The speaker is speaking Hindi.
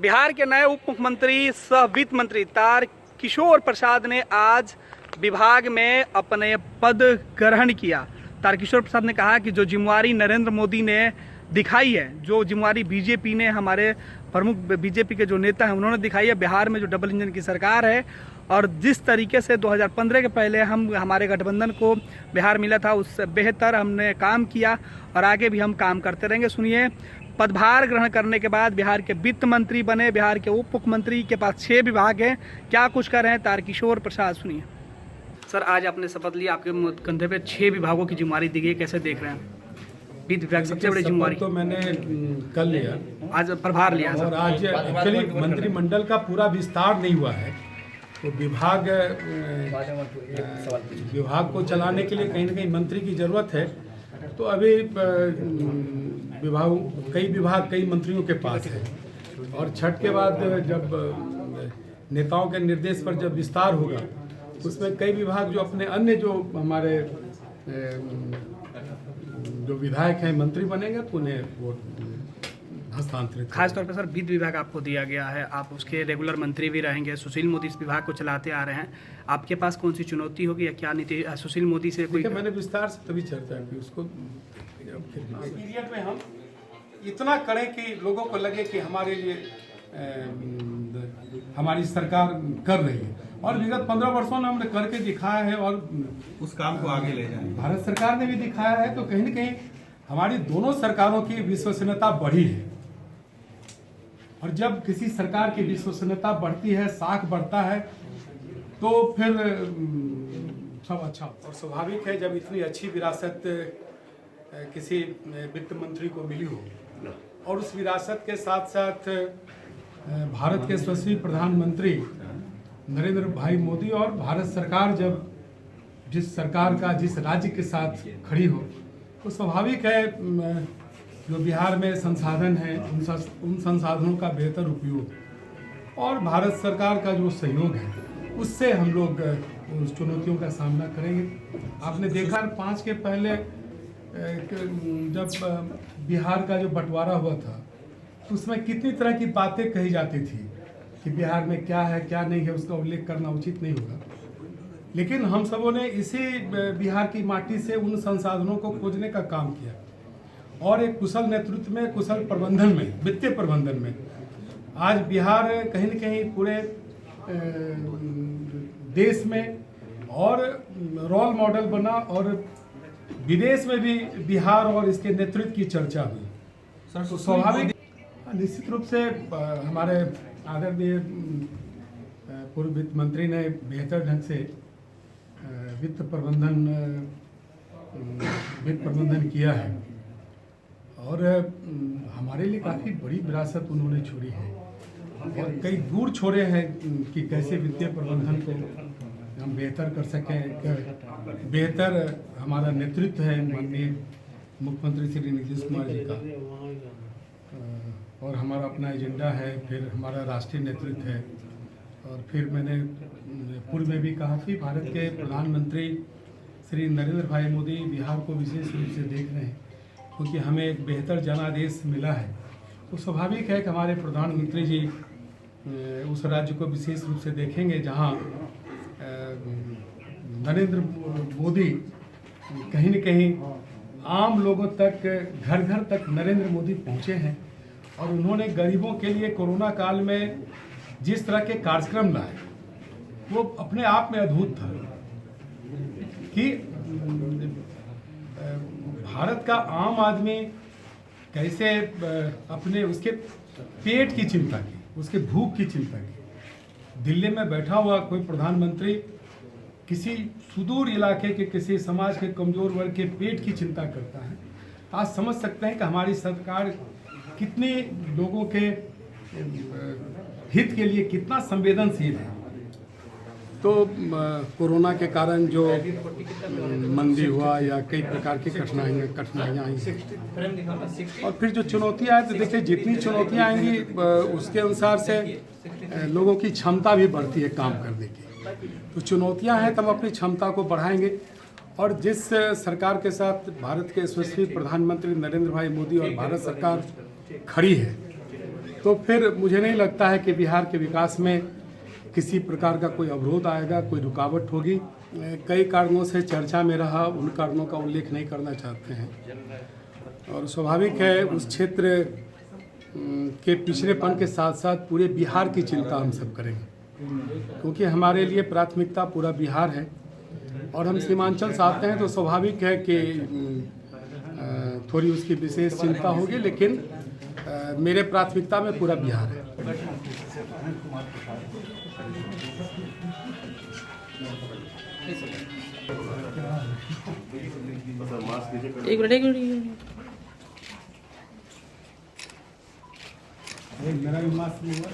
बिहार के नए उप मुख्यमंत्री सह वित्त मंत्री तारकिशोर प्रसाद ने आज विभाग में अपने पद ग्रहण किया। तारकिशोर प्रसाद ने कहा कि जो जिम्मेवारी नरेंद्र मोदी ने दिखाई है, जो जिम्मेवारी बीजेपी ने, हमारे प्रमुख बीजेपी के जो नेता हैं उन्होंने दिखाई है, बिहार में जो डबल इंजन की सरकार है और जिस तरीके से 2015 के पहले हमारे गठबंधन को बिहार मिला था उससे बेहतर हमने काम किया और आगे भी हम काम करते रहेंगे। सुनिए, पदभार ग्रहण करने के बाद बिहार के वित्त मंत्री बने, बिहार के उप मुख्यमंत्री के पास 6 विभाग हैं, क्या कुछ कर रहे हैं तारकिशोर प्रसाद, सुनिए। सर, आज आपने शपथ लिया, आपके कंधे पे 6 विभागों की जिम्मेवारी दी गई, कैसे देख रहे हैं? वित्त विभाग सबसे बड़ी जिम्मेवारी तो मैंने कल लिया, आज प्रभार लिया और आज एक्चुअली मंत्रिमंडल का पूरा विस्तार नहीं हुआ है, तो विभाग को चलाने के लिए कहीं ना कहीं मंत्री की जरूरत है। तो अभी कई मंत्रियों के पास है, और छठ के बाद जब नेताओं के निर्देश पर जब विस्तार होगा उसमें कई विभाग जो अपने अन्य जो हमारे जो विधायक हैं मंत्री बनेंगे तो उन्हें वो हस्तांतरित। खासतौर पर सर वित्त विभाग आपको दिया गया है, आप उसके रेगुलर मंत्री भी रहेंगे। सुशील मोदी इस विभाग को चलाते आ रहे हैं, आपके पास कौन सी चुनौती होगी या क्या नीति सुशील मोदी से कोई? मैंने विस्तार से तभी चर्चा की उसको। पीरियड में हम इतना करें कि लोगों को लगे कि हमारे लिए हमारी सरकार कर रही है, और विगत 15 वर्षों में हमने करके दिखाया है और उस काम को आगे ले जाएंगे। भारत सरकार ने भी दिखाया है, तो कहीं न कहीं हमारी दोनों सरकारों की विश्वसनीयता बढ़ी है। और जब किसी सरकार की विश्वसनीयता बढ़ती है, साख बढ़ता है, तो फिर सब अच्छा। और स्वाभाविक है जब इतनी अच्छी विरासत किसी वित्त मंत्री को मिली हो, और उस विरासत के साथ साथ भारत के यशस्वी प्रधानमंत्री नरेंद्र भाई मोदी और भारत सरकार जब जिस सरकार का जिस राज्य के साथ खड़ी हो, तो स्वाभाविक है जो बिहार में संसाधन है उन संसाधनों का बेहतर उपयोग और भारत सरकार का जो सहयोग है उससे हम लोग उस चुनौतियों का सामना करेंगे। आपने देखा 5 के पहले जब बिहार का जो बंटवारा हुआ था तो उसमें कितनी तरह की बातें कही जाती थी कि बिहार में क्या है क्या नहीं है, उसका उल्लेख करना उचित नहीं होगा। लेकिन हम सबों ने इसी बिहार की माटी से उन संसाधनों को खोजने का काम किया, और एक कुशल नेतृत्व में, कुशल प्रबंधन में, वित्तीय प्रबंधन में आज बिहार कहीं न कहीं पूरे देश में और रोल मॉडल बना, और विदेश में भी बिहार और इसके नेतृत्व की चर्चा हुई। सर, तो स्वाभाविक निश्चित रूप से हमारे आदरणीय पूर्व वित्त मंत्री ने बेहतर ढंग से वित्त प्रबंधन किया है, और हमारे लिए काफ़ी बड़ी विरासत उन्होंने छोड़ी है, और कई दूर छोड़े हैं कि कैसे वित्तीय प्रबंधन को हम बेहतर कर सकें। बेहतर हमारा नेतृत्व है माननीय मुख्यमंत्री श्री नीतीश कुमार जी का, और हमारा अपना एजेंडा है, फिर हमारा राष्ट्रीय नेतृत्व है, और फिर मैंने पूर्व में भी कहा कि भारत के प्रधानमंत्री श्री नरेंद्र भाई मोदी बिहार को विशेष रूप से देख रहे हैं, क्योंकि हमें एक बेहतर जनादेश मिला है। तो स्वाभाविक है कि हमारे प्रधानमंत्री जी उस राज्य को विशेष रूप से देखेंगे जहां नरेंद्र मोदी कहीं न कहीं आम लोगों तक, घर घर तक नरेंद्र मोदी पहुंचे हैं, और उन्होंने गरीबों के लिए कोरोना काल में जिस तरह के कार्यक्रम लाए वो अपने आप में अद्भुत था कि भारत का आम आदमी कैसे अपने उसके पेट की चिंता की, उसके भूख की चिंता की। दिल्ली में बैठा हुआ कोई प्रधानमंत्री किसी सुदूर इलाके के किसी समाज के कमजोर वर्ग के पेट की चिंता करता है। आज समझ सकते हैं कि हमारी सरकार कितने लोगों के हित के लिए कितना संवेदनशील है। तो कोरोना के कारण जो मंदी हुआ या कई प्रकार की कठिनाइयाँ आई, और फिर जो चुनौतियाँ आई, तो देखिए जितनी चुनौतियाँ आएंगी उसके अनुसार से लोगों की क्षमता भी बढ़ती है काम करने की। तो चुनौतियाँ हैं तो हम अपनी क्षमता को बढ़ाएंगे, और जिस सरकार के साथ भारत के यशस्वी प्रधानमंत्री नरेंद्र भाई मोदी और भारत सरकार खड़ी है, तो फिर मुझे नहीं लगता है कि बिहार के विकास में किसी प्रकार का कोई अवरोध आएगा, कोई रुकावट होगी। कई कारणों से चर्चा में रहा, उन कारणों का उल्लेख नहीं करना चाहते हैं। और स्वाभाविक है उस क्षेत्र के पिछड़ेपन के साथ साथ पूरे बिहार की चिंता हम सब करेंगे, क्योंकि हमारे लिए प्राथमिकता पूरा बिहार है और हम सीमांचल से आते हैं, तो स्वाभाविक है कि थोड़ी उसकी विशेष चिंता होगी, लेकिन मेरे प्राथमिकता में पूरा बिहार है। एक मिनट मेरा भी मास्क नहीं हुआ।